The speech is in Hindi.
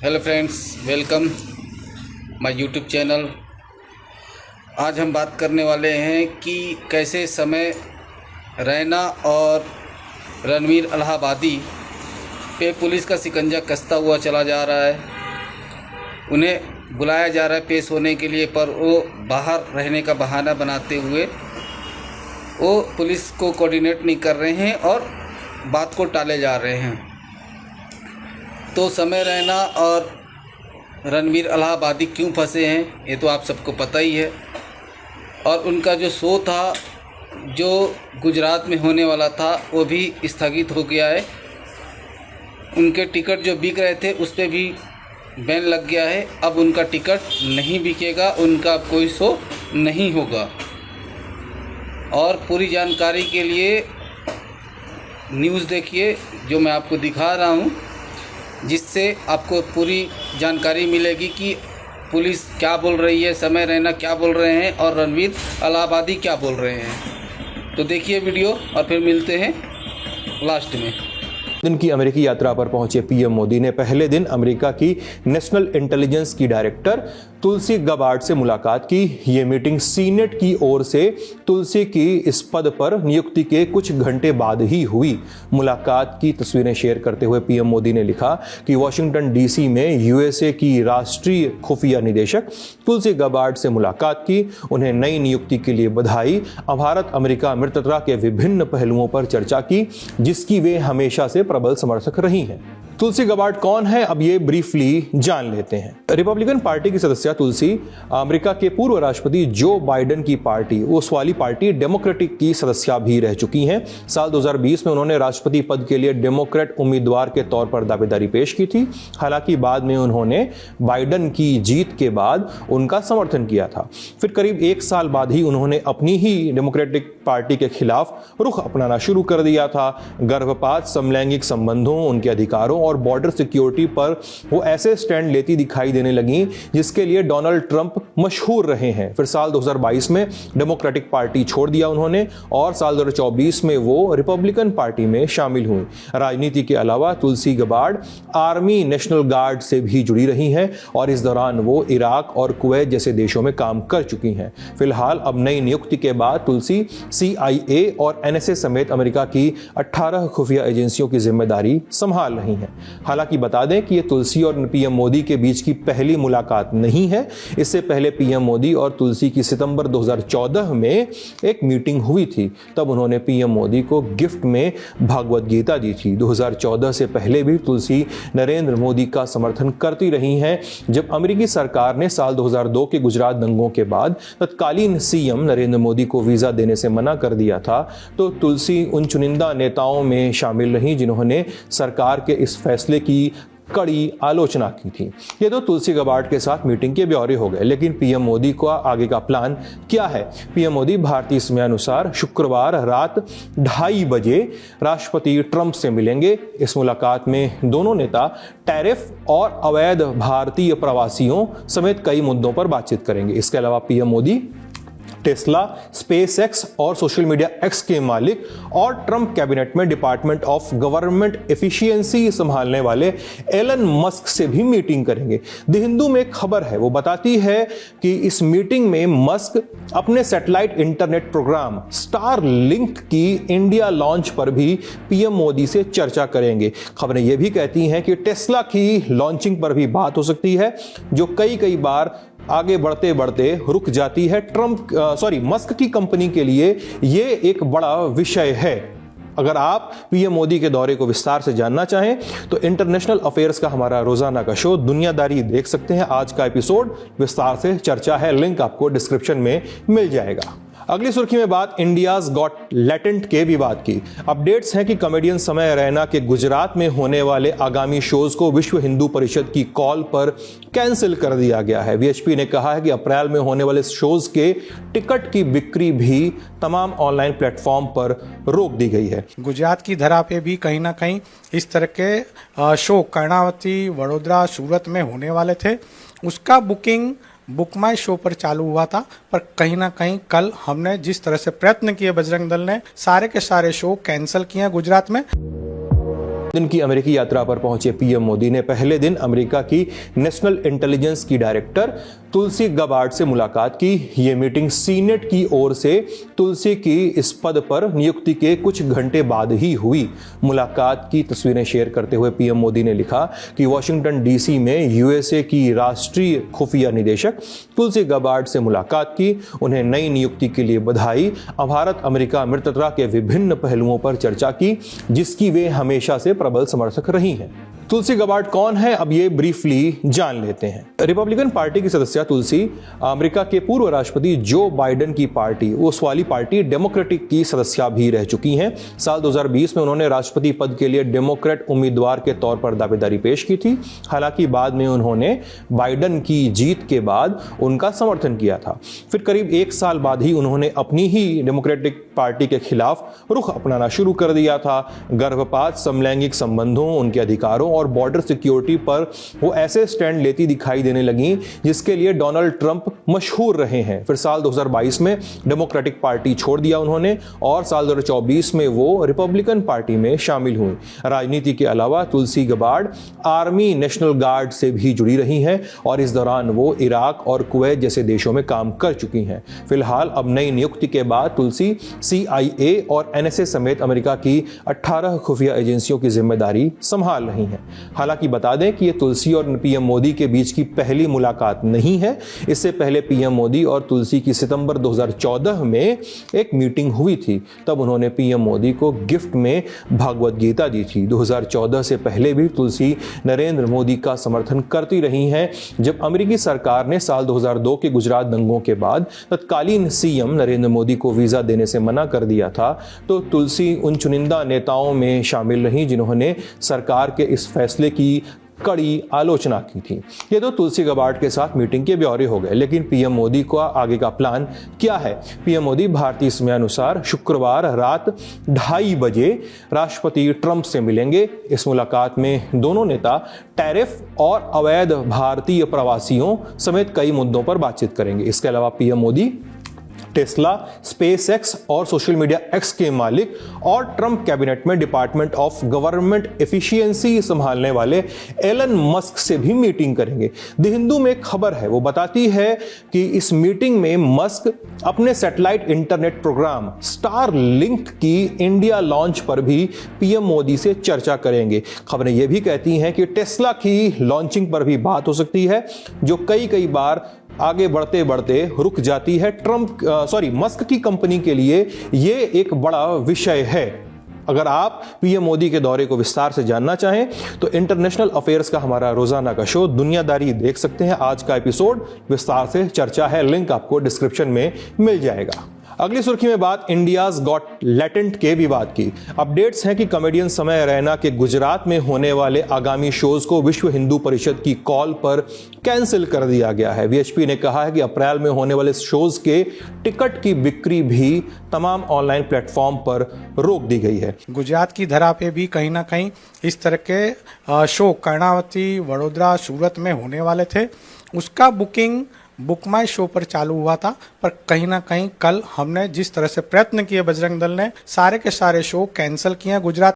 Hello friends, welcome my YouTube channel. आज हम बात करने वाले हैं कि कैसे समय रैना और रणवीर इलाहाबादी पे पुलिस का शिकंजा कसता हुआ चला जा रहा है। उन्हें बुलाया जा रहा है पेश होने के लिए, पर वो बाहर रहने का बहाना बनाते हुए वो पुलिस को कोऑर्डिनेट नहीं कर रहे हैं और बात को टाले जा रहे हैं। तो समय रैना और रणवीर इलाहाबादी क्यों फंसे हैं ये तो आप सबको पता ही है। और उनका जो शो था जो गुजरात में होने वाला था वो भी स्थगित हो गया है। उनके टिकट जो बिक रहे थे उस पर भी बैन लग गया है। अब उनका टिकट नहीं बिकेगा, उनका कोई शो नहीं होगा। और पूरी जानकारी के लिए न्यूज़ देखिए जो मैं आपको दिखा रहा हूँ, जिससे आपको पूरी जानकारी मिलेगी कि पुलिस क्या बोल रही है, समय रैना क्या बोल रहे हैं और रणवीर इलाहाबादी क्या बोल रहे हैं। तो देखिए वीडियो और फिर मिलते हैं लास्ट में। दिन की अमेरिकी यात्रा पर पहुंचे पीएम मोदी ने पहले दिन अमेरिका की नेशनल इंटेलिजेंस की डायरेक्टर तुलसी गबार्ड से मुलाकात की। ये मीटिंग सीनेट की ओर से तुलसी की इस पद पर नियुक्ति के कुछ घंटे बाद ही हुई। मुलाकात की तस्वीरें शेयर करते हुए पीएम मोदी ने लिखा कि वॉशिंगटन डीसी में यूएसए की राष्ट्रीय खुफिया निदेशक तुलसी गबार्ड से मुलाकात की। उन्हें नई नियुक्ति के लिए बधाई। भारत अमेरिका मित्रता के विभिन्न पहलुओं पर चर्चा की, जिसकी वे हमेशा से प्रबल समर्थक रही हैं। तुलसी गबार्ड कौन है, अब ये ब्रीफली जान लेते हैं। रिपब्लिकन पार्टी की सदस्य तुलसी अमेरिका के पूर्व राष्ट्रपति जो बाइडेन की पार्टी, उस वाली पार्टी डेमोक्रेटिक की सदस्य भी रह चुकी हैं। साल 2020 में उन्होंने राष्ट्रपति पद के लिए डेमोक्रेट उम्मीदवार के तौर पर दावेदारी पेश की थी। हालांकि बाद में उन्होंने बाइडेन की जीत के बाद उनका समर्थन किया था। फिर करीब एक साल बाद ही उन्होंने अपनी ही डेमोक्रेटिक पार्टी के खिलाफ रुख अपनाना शुरू कर दिया था। गर्भपात, समलैंगिक संबंधों, उनके अधिकारों और बॉर्डर सिक्योरिटी पर वो ऐसे स्टैंड लेती दिखाई देने लगी जिसके लिए डोनाल्ड ट्रंप मशहूर रहे हैं। फिर साल 2022 में डेमोक्रेटिक पार्टी छोड़ दिया उन्होंने और साल 2024 में वो रिपब्लिकन पार्टी में शामिल हुई। राजनीति के अलावा तुलसी गबार्ड आर्मी नेशनल गार्ड से भी जुड़ी रही हैं और इस दौरान वो इराक और कुवैत जैसे देशों में काम कर चुकी हैं। फिलहाल अब नई नियुक्ति के बाद तुलसी CIA और NSA समेत अमेरिका की 18 खुफिया एजेंसियों की जिम्मेदारी संभाल रही हैं। हालांकि बता दें कि ये तुलसी और पीएम मोदी के बीच की पहली मुलाकात नहीं है। इससे पहले पीएम मोदी और तुलसी की सितंबर 2014 में एक मीटिंग हुई थी। तब उन्होंने पीएम मोदी को गिफ्ट में भगवद गीता दी थी। 2014 से पहले भी तुलसी नरेंद्र मोदी का समर्थन करती रही हैं। जब अमेरिकी सरकार ने साल 2002 के गुजरात दंगों के बाद तत्कालीन CM नरेंद्र मोदी को वीजा देने से मना कर दिया था, तो तुलसी उन चुनिंदा नेताओं में शामिल रही जिन्होंने सरकार के इस फैसले की कड़ी आलोचना की थी। ये तो तुलसी गबार्ड के साथ मीटिंग के ब्यौरे हो गए, लेकिन पीएम मोदी का आगे का प्लान क्या है? पीएम मोदी भारतीय समयानुसार शुक्रवार रात 2:30 बजे राष्ट्रपति ट्रंप से मिलेंगे। इस मुलाकात में दोनों नेता टैरिफ और अवैध भारतीय प्रवासियों समेत कई मुद्दों पर बातचीत करेंगे। इसके अलावा पीएम मोदी टेस्ला, SpaceX और सोशल मीडिया X के मालिक और ट्रंप कैबिनेट में डिपार्टमेंट ऑफ गवर्नमेंट एफिशिएंसी संभालने वाले एलन मस्क से भी मीटिंग करेंगे। द हिंदू में एक खबर है, वो बताती है कि इस मीटिंग में मस्क अपने सैटेलाइट इंटरनेट प्रोग्राम स्टारलिंक की इंडिया लॉन्च पर भी पीएम मोदी से चर्चा करेंगे। खबरें यह भी कहती हैं कि टेस्ला की लॉन्चिंग पर भी बात हो सकती है, जो कई बार आगे बढ़ते बढ़ते रुक जाती है। मस्क की कंपनी के लिए यह एक बड़ा विषय है। अगर आप पीएम मोदी के दौरे को विस्तार से जानना चाहें तो इंटरनेशनल अफेयर्स का हमारा रोजाना का शो दुनियादारी देख सकते हैं। आज का एपिसोड विस्तार से चर्चा है, लिंक आपको डिस्क्रिप्शन में मिल जाएगा। अगली सुर्खी में बात इंडियाज गॉट लैटेंट के विवाद की। अपडेट्स हैं कि कॉमेडियन समय रैना के गुजरात में होने वाले आगामी शोज को विश्व हिंदू परिषद की कॉल पर कैंसिल कर दिया गया है। VHP ने कहा है कि अप्रैल में होने वाले शोज के टिकट की बिक्री भी तमाम ऑनलाइन प्लेटफॉर्म पर रोक दी गई है। गुजरात की धरा पे भी कहीं ना कहीं इस तरह के शो कर्णावती, वडोदरा, सूरत में होने वाले थे। उसका बुकिंग बुक माई शो पर चालू हुआ था, पर कहीं ना कहीं कल हमने जिस तरह से प्रयत्न किए बजरंग दल ने, सारे के सारे शो कैंसिल किए गुजरात में। दिन की अमेरिकी यात्रा पर पहुंचे पीएम मोदी ने पहले दिन अमेरिका की नेशनल इंटेलिजेंस की डायरेक्टर तुलसी गबार्ड से मुलाकात की। ये मीटिंग सीनेट की ओर से तुलसी की इस पद पर नियुक्ति के कुछ घंटे बाद ही हुई। मुलाकात की तस्वीरें शेयर करते हुए पीएम मोदी ने लिखा कि वॉशिंगटन डीसी में यूएसए की राष्ट्रीय खुफिया निदेशक तुलसी गबार्ड से मुलाकात की, उन्हें नई नियुक्ति के लिए बधाई। भारत अमेरिका मित्रता के विभिन्न पहलुओं पर चर्चा की, जिसकी वे हमेशा से प्रबल समर्थक रही हैं। तुलसी गबार्ड कौन है, अब ये ब्रीफली जान लेते हैं। रिपब्लिकन पार्टी की सदस्य तुलसी अमेरिका के पूर्व राष्ट्रपति जो बाइडेन की पार्टी, उस वाली पार्टी डेमोक्रेटिक की सदस्य भी रह चुकी हैं। साल 2020 में उन्होंने राष्ट्रपति पद के लिए डेमोक्रेट उम्मीदवार के तौर पर दावेदारी पेश की थी। हालांकि बाद में उन्होंने बाइडेन की जीत के बाद उनका समर्थन किया था। फिर करीब 1 साल बाद ही उन्होंने अपनी ही डेमोक्रेटिक पार्टी के खिलाफ रुख अपनाना शुरू कर दिया था। गर्भपात, समलैंगिक संबंधों, उनके अधिकारों और बॉर्डर सिक्योरिटी पर वो ऐसे स्टैंड लेती दिखाई देने लगी जिसके लिए डोनाल्ड ट्रंप मशहूर रहे हैं। फिर साल 2022 में डेमोक्रेटिक पार्टी छोड़ दिया उन्होंने और साल 2024 में वो रिपब्लिकन पार्टी में शामिल हुई। राजनीति के अलावा तुलसी गबार्ड आर्मी नेशनल गार्ड से भी जुड़ी रही हैं और इस दौरान वो इराक और कुवैत जैसे देशों में काम कर चुकी हैं। फिलहाल अब नई नियुक्ति के बाद तुलसी CIA और NSA समेत अमेरिका की 18 खुफिया एजेंसियों की जिम्मेदारी संभाल रही हैं। हालांकि बता दें कि ये तुलसी और पीएम मोदी के बीच की पहली मुलाकात नहीं है। इससे पहले पीएम मोदी और तुलसी की सितंबर 2014 में एक मीटिंग हुई थी। तब उन्होंने पीएम मोदी को गिफ्ट में भगवद गीता दी थी। 2014 से पहले भी तुलसी नरेंद्र मोदी का समर्थन करती रही हैं। जब अमेरिकी सरकार ने साल 2002 के गुजरात दंगों के बाद तत्कालीन CM नरेंद्र मोदी को वीजा देने से मना कर दिया था, तो तुलसी उन चुनिंदा नेताओं में शामिल रहीं जिन्होंने सरकार के इस फैसले की कड़ी आलोचना की थी। ये तो तुलसी गबार्ड के साथ मीटिंग के ब्यौरे हो गए, लेकिन पीएम मोदी का आगे का प्लान क्या है? पीएम मोदी भारतीय समय अनुसार शुक्रवार रात 2:30 बजे राष्ट्रपति ट्रंप से मिलेंगे। इस मुलाकात में दोनों नेता टैरिफ और अवैध भारतीय प्रवासियों समेत कई मुद्दों पर बातचीत करेंगे। इसके अलावा पीएम मोदी टेस्ला, SpaceX और सोशल मीडिया X के मालिक और ट्रंप कैबिनेट में डिपार्टमेंट ऑफ गवर्नमेंट एफिशिएंसी संभालने वाले एलन मस्क से भी मीटिंग करेंगे। द हिंदू में एक खबर है, वो बताती है कि इस मीटिंग में मस्क अपने सैटेलाइट इंटरनेट प्रोग्राम स्टारलिंक की इंडिया लॉन्च पर भी पीएम मोदी से चर्चा करेंगे। खबरें यह भी कहती हैं कि टेस्ला की लॉन्चिंग पर भी बात हो सकती है, जो कई बार आगे बढ़ते बढ़ते रुक जाती है। मस्क की कंपनी के लिए यह एक बड़ा विषय है। अगर आप पीएम मोदी के दौरे को विस्तार से जानना चाहें तो इंटरनेशनल अफेयर्स का हमारा रोजाना का शो दुनियादारी देख सकते हैं। आज का एपिसोड विस्तार से चर्चा है, लिंक आपको डिस्क्रिप्शन में मिल जाएगा। अगली सुर्खी में बात इंडियाज गॉट लैटेंट के विवाद की। अपडेट्स हैं कि कॉमेडियन समय रैना के गुजरात में होने वाले आगामी शोज को विश्व हिंदू परिषद की कॉल पर कैंसिल कर दिया गया है। वीएचपी ने कहा है कि अप्रैल में होने वाले शोज के टिकट की बिक्री भी तमाम ऑनलाइन प्लेटफॉर्म पर रोक दी गई है। गुजरात की धरा पे भी कहीं ना कहीं इस तरह के शो कर्णावती, वडोदरा, सूरत में होने वाले थे। उसका बुकिंग बुक माई शो पर चालू हुआ था, पर कहीं ना कहीं कल हमने जिस तरह से प्रयत्न किए बजरंग दल ने, सारे के सारे शो कैंसिल किए। गुजरात